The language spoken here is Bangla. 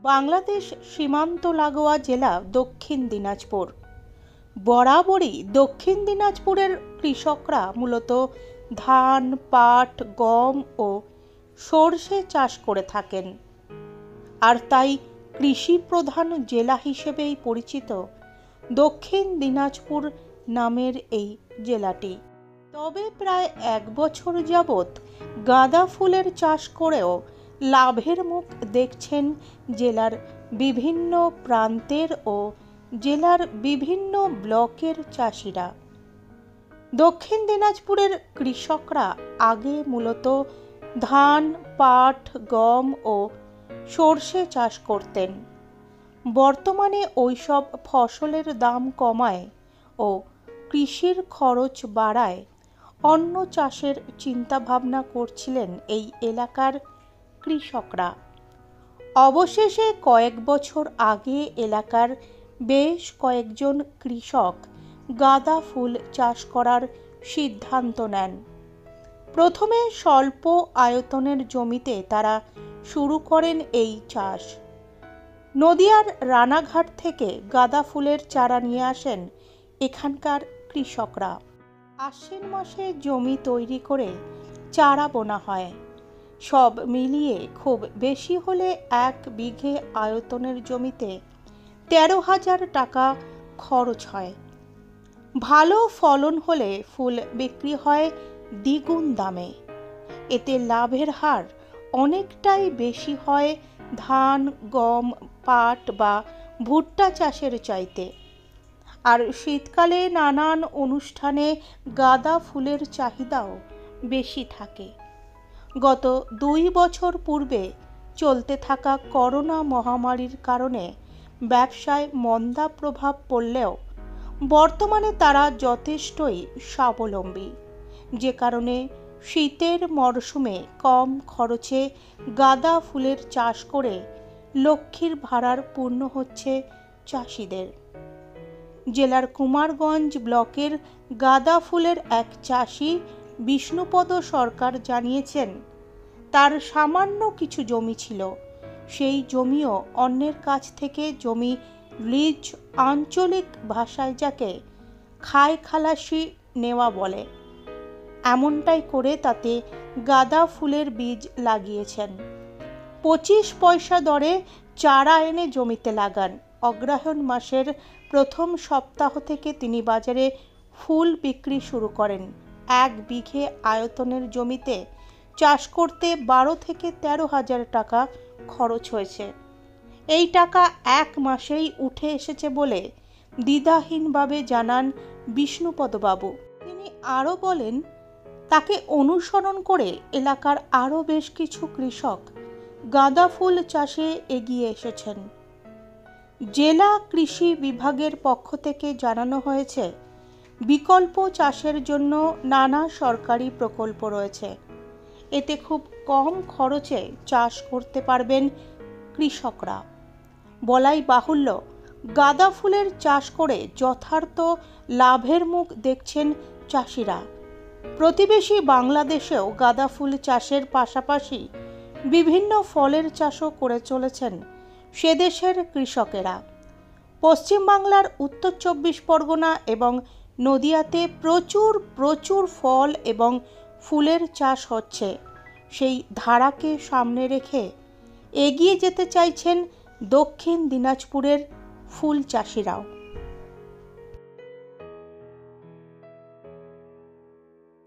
বাংলাদেশ সীমান্ত লাগোয়া জেলা দক্ষিণ দিনাজপুর। বরাবরই দক্ষিণ দিনাজপুরের কৃষকরা মূলত ধান, পাট, গম ও সরষে চাষ করে থাকেন, আর তাই কৃষি প্রধান জেলা হিসেবেই পরিচিত দক্ষিণ দিনাজপুর নামের এই জেলাটি। তবে প্রায় 1 বছর যাবৎ গাঁদা ফুলের চাষ করেও লাভের মুখ দেখছেন জেলার বিভিন্ন প্রান্তের ও জেলার বিভিন্ন ব্লকের চাষিরা। দক্ষিণ দিনাজপুরের কৃষকরা আগে মূলত ধান, পাট, গম ও সরষে চাষ করতেন। বর্তমানে ওইসব ফসলের দাম কমায় ও কৃষির খরচ বাড়ায় অন্য চাষের চিন্তাভাবনা করছিলেন এই এলাকার কৃষকরা। অবশেষে কয়েক বছর আগে এলাকার বেশ কয়েকজন কৃষক গাঁদা ফুল চাষ করার সিদ্ধান্ত নেন। প্রথমে স্বল্প আয়তনের জমিতে তারা শুরু করেন এই চাষ। নদিয়ার রানাঘাট থেকে গাঁদা ফুলের চারা নিয়ে আসেন এখানকার কৃষকরা। আশ্বিন মাসে জমি তৈরি করে চারা বোনা হয়। সব মিলিয়ে খুব বেশি হলে 1 বিঘে আয়তনের জমিতে 13,000 টাকা খরচ হয়। ভালো ফলন হলে ফুল বিক্রি হয় দ্বিগুণ দামে। এতে লাভের হার অনেকটাই বেশি হয় ধান, গম, পাট বা ভুট্টা চাষের চাইতে। আর শীতকালে নানান অনুষ্ঠানে গাঁদা ফুলের চাহিদাও বেশি থাকে। গত 2 বছর পূর্বে চলতে থাকা করোনা মহামারীর কারণে ব্যবসায় মন্দা প্রভাব পড়লেও বর্তমানে তারা যথেষ্টই স্বাবলম্বী, যে কারণে শীতের মরশুমে কম খরচে গাঁদা ফুলের চাষ করে লক্ষ্মীর ভাড়ার পূর্ণ হচ্ছে চাষিদের। জেলার কুমারগঞ্জ ব্লকের গাঁদা ফুলের এক চাষি বিষ্ণুপদ সরকার জানিয়েছেন, তার সামান্য কিছু জমি ছিল। সেই জমিও অন্যের কাছ থেকে জমি লিজ, আঞ্চলিক ভাষায় যাকে খায় খালাসি নেওয়া বলে, এমনটাই করে তাতে গাঁদা ফুলের বীজ লাগিয়েছেন। 25 পয়সা দরে চারা এনে জমিতে লাগান। অগ্রহায়ণ মাসের প্রথম সপ্তাহ থেকে তিনি বাজারে ফুল বিক্রি শুরু করেন। 1 বিঘে আয়তনের জমিতে চাষ করতে 12 থেকে 13,000 টাকা খরচ হয়েছে। এই টাকা 1 মাসেই উঠে এসেছে বলে দ্বিধাহীনভাবে জানান বিষ্ণুপদবাবু। তিনি আরও বলেন, তাকে অনুসরণ করে এলাকার আরও বেশ কিছু কৃষক গাঁদা ফুল চাষে এগিয়ে এসেছেন। জেলা কৃষি বিভাগের পক্ষ থেকে জানানো হয়েছে, বিকল্প চাষের জন্য নানা সরকারি প্রকল্প রয়েছে। এতে খুব কম খরচে চাষ করতে পারবেন কৃষকরা। বলাই বাহুল্য, গাঁদা ফুলের চাষ করে যথার্থ লাভের মুখ দেখছেন চাষিরা। প্রতিবেশী বাংলাদেশেও গাঁদা ফুল চাষের পাশাপাশি বিভিন্ন ফলের চাষও করে চলেছেন সে দেশের কৃষকেরা। পশ্চিমবাংলার উত্তর 24 পরগনা এবং নদিয়াতে প্রচুর ফল এবং ফুলের চাষ হচ্ছে। সেই ধারাকে সামনে রেখে এগিয়ে যেতে চাইছেন দক্ষিণ দিনাজপুরের ফুল চাষিরাও।